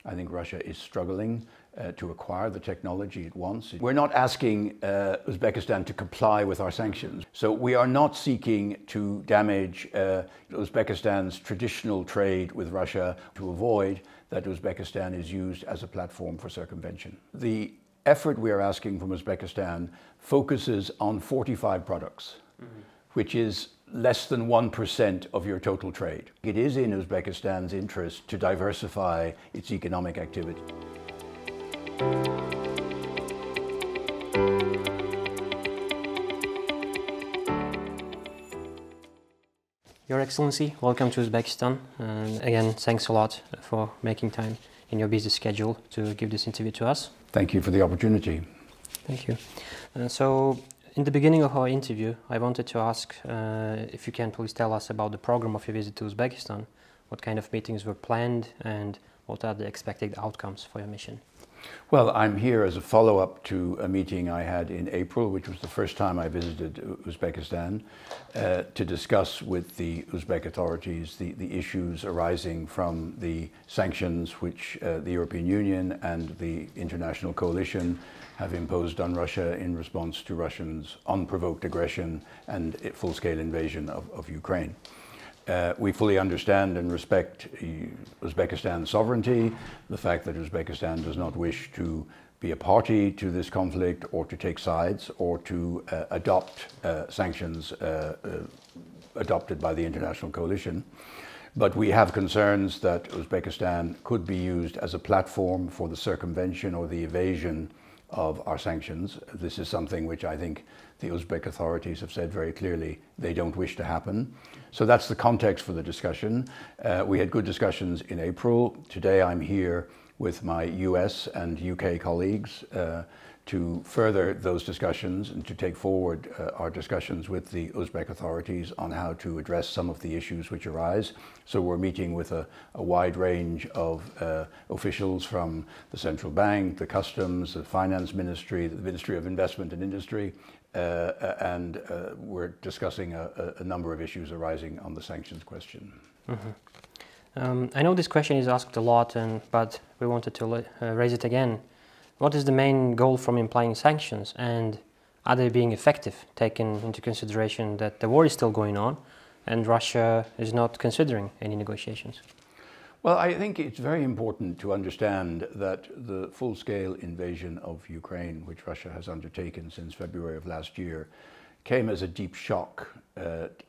I think Russia is struggling to acquire the technology it wants. We're not asking Uzbekistan to comply with our sanctions. So we are not seeking to damage Uzbekistan's traditional trade with Russia to avoid that Uzbekistan is used as a platform for circumvention. The effort we are asking from Uzbekistan focuses on 45 products, which is less than 1% of your total trade. It is in Uzbekistan's interest to diversify its economic activity. Your Excellency, welcome to Uzbekistan, and again, thanks a lot for making time in your busy schedule to give this interview to us. Thank you for the opportunity. Thank you. So, in the beginning of our interview, I wanted to ask if you can please tell us about the program of your visit to Uzbekistan, what kind of meetings were planned, and what are the expected outcomes for your mission? Well, I'm here as a follow-up to a meeting I had in April, which was the first time I visited Uzbekistan, to discuss with the Uzbek authorities the issues arising from the sanctions which the European Union and the international coalition have imposed on Russia in response to Russia's unprovoked aggression and full-scale invasion of Ukraine. We fully understand and respect Uzbekistan's sovereignty, the fact that Uzbekistan does not wish to be a party to this conflict or to take sides or to adopt sanctions adopted by the international coalition. But we have concerns that Uzbekistan could be used as a platform for the circumvention or the evasion of our sanctions. This is something which I think the Uzbek authorities have said very clearly they don't wish to happen. So that's the context for the discussion. We had good discussions in April. Today I'm here with my US and UK colleagues to further those discussions and to take forward our discussions with the Uzbek authorities on how to address some of the issues which arise. So we're meeting with a wide range of officials from the central bank, the customs, the finance ministry, the Ministry of Investment and Industry, and we're discussing a number of issues arising on the sanctions question. I know this question is asked a lot, but we wanted to raise it again. What is the main goal from implying sanctions, and are they being effective, taking into consideration that the war is still going on and Russia is not considering any negotiations? Well, I think it's very important to understand that the full-scale invasion of Ukraine, which Russia has undertaken since February of last year, came as a deep shock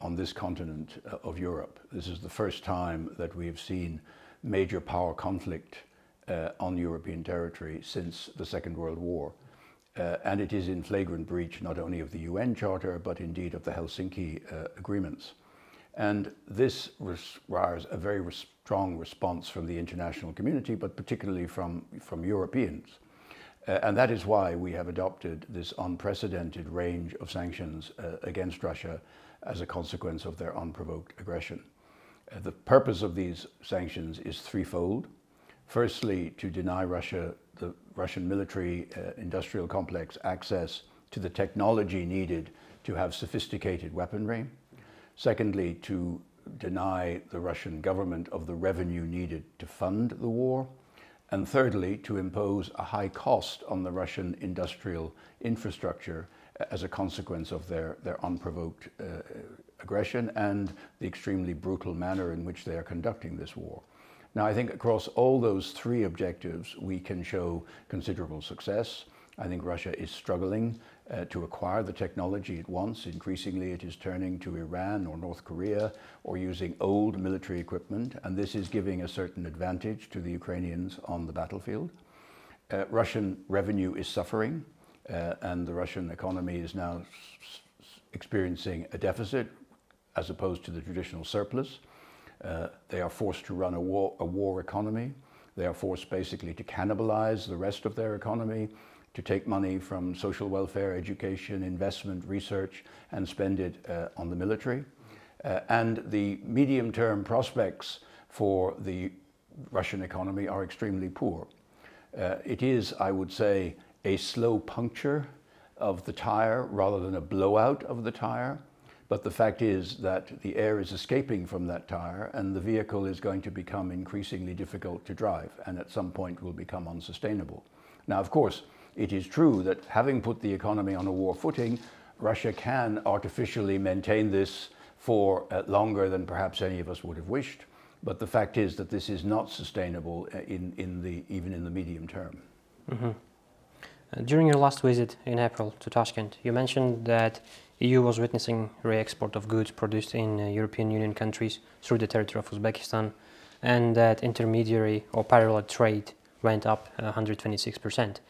on this continent of Europe. This is the first time that we have seen major power conflict on European territory since the Second World War. And it is in flagrant breach not only of the UN Charter, but indeed of the Helsinki agreements. And this requires a very strong response from the international community, but particularly from Europeans. And that is why we have adopted this unprecedented range of sanctions against Russia as a consequence of their unprovoked aggression. The purpose of these sanctions is threefold. Firstly, to deny Russia, the Russian military industrial complex, access to the technology needed to have sophisticated weaponry. Secondly, to deny the Russian government of the revenue needed to fund the war. And thirdly, to impose a high cost on the Russian industrial infrastructure as a consequence of their unprovoked aggression and the extremely brutal manner in which they are conducting this war. Now, I think across all those three objectives, we can show considerable success. I think Russia is struggling to acquire the technology it wants. Increasingly, it is turning to Iran or North Korea or using old military equipment, and this is giving a certain advantage to the Ukrainians on the battlefield. Russian revenue is suffering, and the Russian economy is now experiencing a deficit as opposed to the traditional surplus. They are forced to run a war economy. They are forced basically to cannibalize the rest of their economy, to take money from social welfare, education, investment, research, and spend it on the military. And the medium-term prospects for the Russian economy are extremely poor. It is, I would say, a slow puncture of the tire rather than a blowout of the tire. But the fact is that the air is escaping from that tire and the vehicle is going to become increasingly difficult to drive and at some point will become unsustainable. Now, of course, it is true that having put the economy on a war footing, Russia can artificially maintain this for longer than perhaps any of us would have wished. But the fact is that this is not sustainable even in the medium term. Mm-hmm. During your last visit in April to Tashkent, you mentioned that EU was witnessing re-export of goods produced in European Union countries through the territory of Uzbekistan, and that intermediary or parallel trade went up 126%.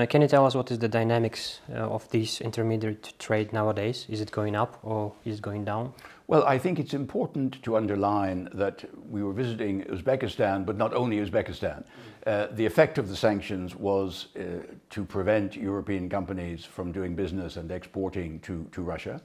Can you tell us what is the dynamics of this intermediary trade nowadays? Is it going up or is it going down? Well, I think it's important to underline that we were visiting Uzbekistan, but not only Uzbekistan. The effect of the sanctions was to prevent European companies from doing business and exporting to Russia.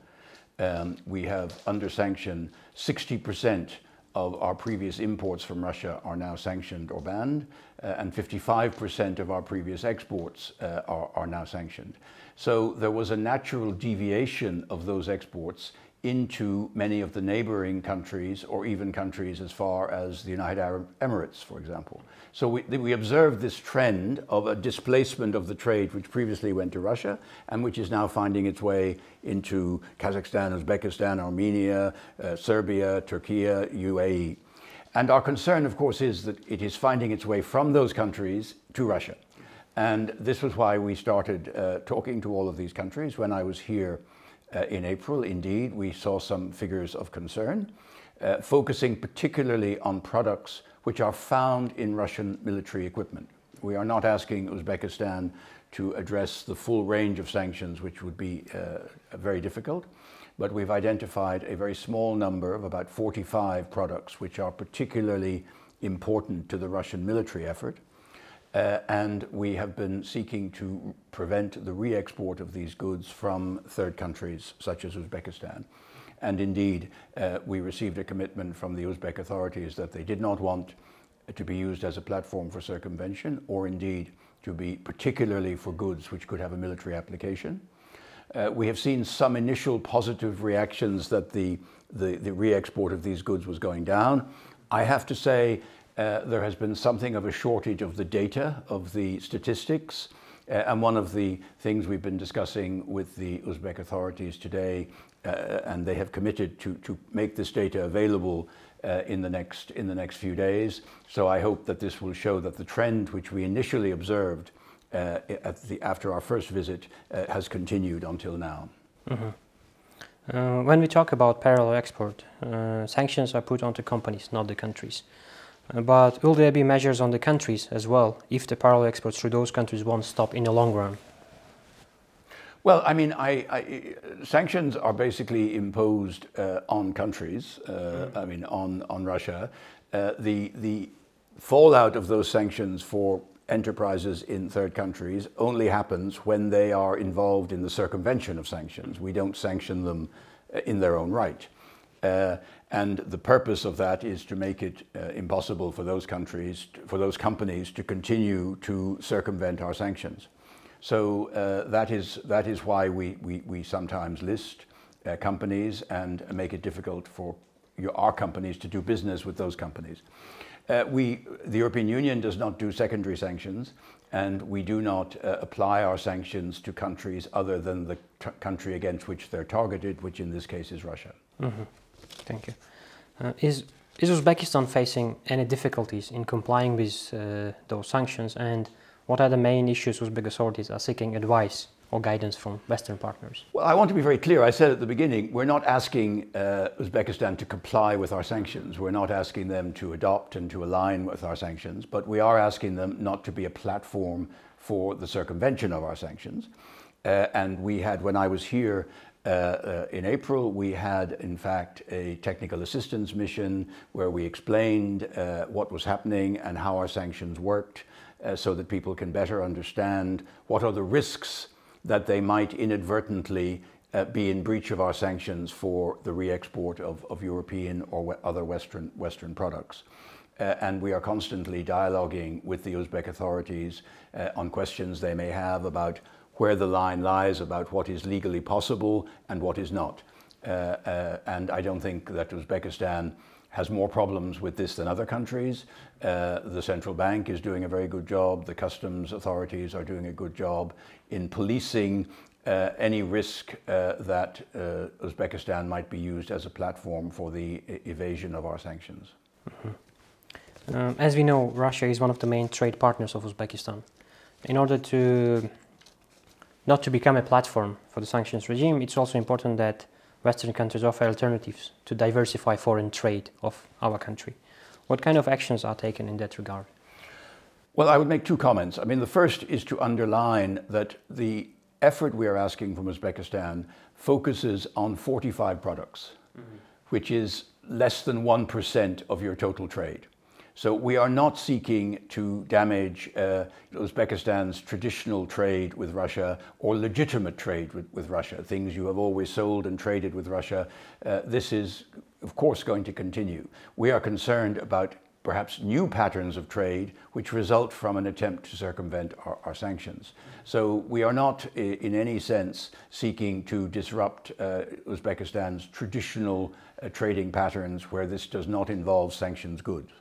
We have, under sanction, 60% of our previous imports from Russia are now sanctioned or banned, and 55% of our previous exports are now sanctioned. So there was a natural deviation of those exports into many of the neighboring countries, or even countries as far as the United Arab Emirates, for example. So we observed this trend of a displacement of the trade which previously went to Russia and which is now finding its way into Kazakhstan, Uzbekistan, Armenia, Serbia, Turkey, UAE. And our concern, of course, is that it is finding its way from those countries to Russia. And this was why we started talking to all of these countries. When I was here in April, indeed, we saw some figures of concern, focusing particularly on products which are found in Russian military equipment. We are not asking Uzbekistan to address the full range of sanctions, which would be very difficult, but we've identified a very small number of about 45 products which are particularly important to the Russian military effort. And we have been seeking to prevent the re-export of these goods from third countries such as Uzbekistan. And indeed, we received a commitment from the Uzbek authorities that they did not want to be used as a platform for circumvention, or indeed to be particularly for goods which could have a military application. We have seen some initial positive reactions that the re-export of these goods was going down. I have to say, there has been something of a shortage of the data, of the statistics, and one of the things we've been discussing with the Uzbek authorities today, and they have committed to make this data available in the next few days. So I hope that this will show that the trend which we initially observed after our first visit has continued until now. Mm-hmm. When we talk about parallel export, sanctions are put onto companies, not the countries. But will there be measures on the countries as well if the parallel exports through those countries won't stop in the long run? Well, I mean, sanctions are basically imposed on countries, I mean, on Russia. The fallout of those sanctions for enterprises in third countries only happens when they are involved in the circumvention of sanctions. We don't sanction them in their own right. And the purpose of that is to make it impossible for those countries, for those companies to continue to circumvent our sanctions. So that is why we sometimes list companies and make it difficult for our companies to do business with those companies. The European Union does not do secondary sanctions, and we do not apply our sanctions to countries other than the country against which they're targeted, which in this case is Russia. Mm-hmm. Thank you. Is Uzbekistan facing any difficulties in complying with those sanctions, and what are the main issues Uzbek authorities are seeking advice or guidance from Western partners? Well, I want to be very clear. I said at the beginning, we're not asking Uzbekistan to comply with our sanctions. We're not asking them to adopt and to align with our sanctions, but we are asking them not to be a platform for the circumvention of our sanctions. And we had, when I was here in April, we had in fact a technical assistance mission where we explained what was happening and how our sanctions worked, so that people can better understand what are the risks that they might inadvertently be in breach of our sanctions for the re-export of European or other Western products. And we are constantly dialoguing with the Uzbek authorities on questions they may have about where the line lies, about what is legally possible and what is not. and I don't think that Uzbekistan has more problems with this than other countries. The central bank is doing a very good job. The customs authorities are doing a good job in policing any risk that Uzbekistan might be used as a platform for the evasion of our sanctions. Mm-hmm. As we know, Russia is one of the main trade partners of Uzbekistan. In order to not to become a platform for the sanctions regime, it's also important that Western countries offer alternatives to diversify foreign trade of our country. What kind of actions are taken in that regard? Well, I would make two comments. I mean, the first is to underline that the effort we are asking from Uzbekistan focuses on 45 products, which is less than 1% of your total trade. So we are not seeking to damage Uzbekistan's traditional trade with Russia or legitimate trade with Russia, things you have always sold and traded with Russia. This is, of course, going to continue. We are concerned about perhaps new patterns of trade which result from an attempt to circumvent our sanctions. So we are not in any sense seeking to disrupt Uzbekistan's traditional trading patterns where this does not involve sanctions goods.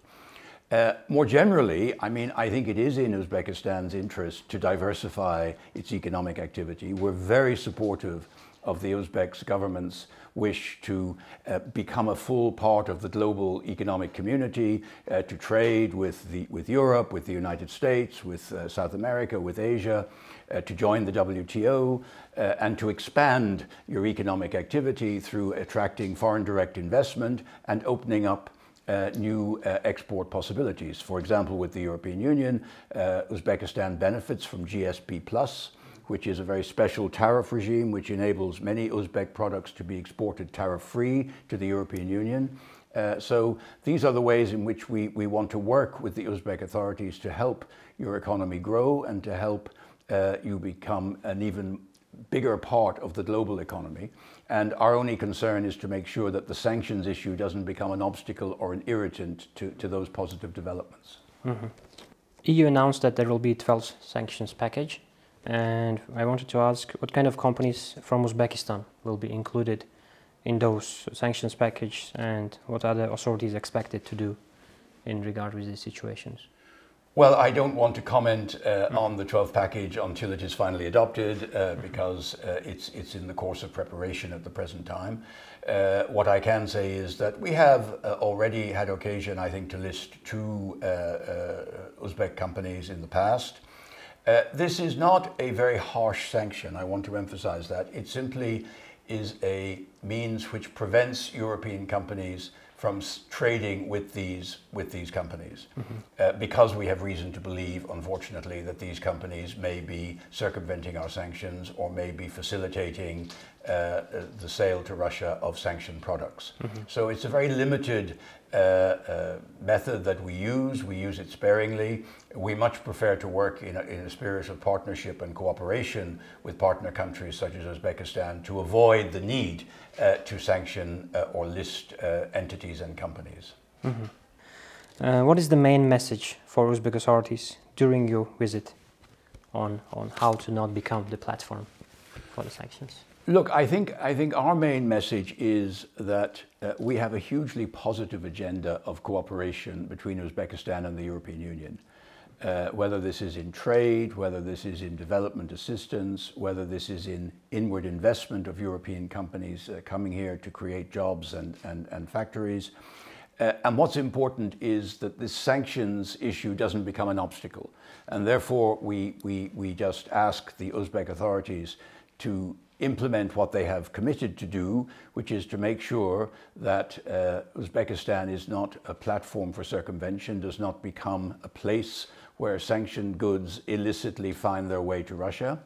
More generally, I mean, I think it is in Uzbekistan's interest to diversify its economic activity. We're very supportive of the Uzbek government's wish to become a full part of the global economic community, to trade with Europe, with the United States, with South America, with Asia, to join the WTO, and to expand your economic activity through attracting foreign direct investment and opening up new export possibilities. For example, with the European Union, Uzbekistan benefits from GSP+, which is a very special tariff regime which enables many Uzbek products to be exported tariff-free to the European Union. So these are the ways in which we want to work with the Uzbek authorities to help your economy grow and to help you become an even bigger part of the global economy. And our only concern is to make sure that the sanctions issue doesn't become an obstacle or an irritant to those positive developments. Mm-hmm. EU announced that there will be a 12th sanctions package, and I wanted to ask what kind of companies from Uzbekistan will be included in those sanctions package, and what are the authorities expected to do in regard with these situations? Well, I don't want to comment on the 12th package until it is finally adopted because it's in the course of preparation at the present time. What I can say is that we have already had occasion, I think, to list two Uzbek companies in the past. This is not a very harsh sanction, I want to emphasize that. It simply is a means which prevents European companies from trading with these companies, because we have reason to believe, unfortunately, that these companies may be circumventing our sanctions or may be facilitating the sale to Russia of sanctioned products. So it's a very limited method that we use. We use it sparingly. We much prefer to work in a spirit of partnership and cooperation with partner countries such as Uzbekistan to avoid the need to sanction or list entities and companies. What is the main message for Uzbek authorities during your visit on how to not become the platform for the sanctions? Look, I think our main message is that we have a hugely positive agenda of cooperation between Uzbekistan and the European Union. Whether this is in trade, whether this is in development assistance, whether this is in inward investment of European companies coming here to create jobs and factories. And what's important is that this sanctions issue doesn't become an obstacle. And therefore, we just ask the Uzbek authorities to implement what they have committed to do, which is to make sure that Uzbekistan is not a platform for circumvention, does not become a place where sanctioned goods illicitly find their way to Russia.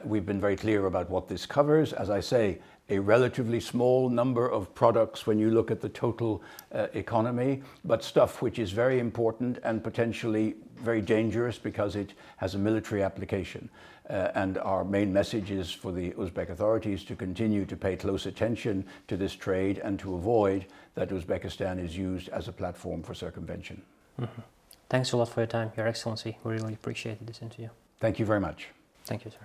We've been very clear about what this covers. As I say, a relatively small number of products when you look at the total economy, but stuff which is very important and potentially very dangerous because it has a military application. And our main message is for the Uzbek authorities to continue to pay close attention to this trade and to avoid that Uzbekistan is used as a platform for circumvention. Thanks a lot for your time, Your Excellency. We really appreciated this interview. Thank you very much. Thank you, sir.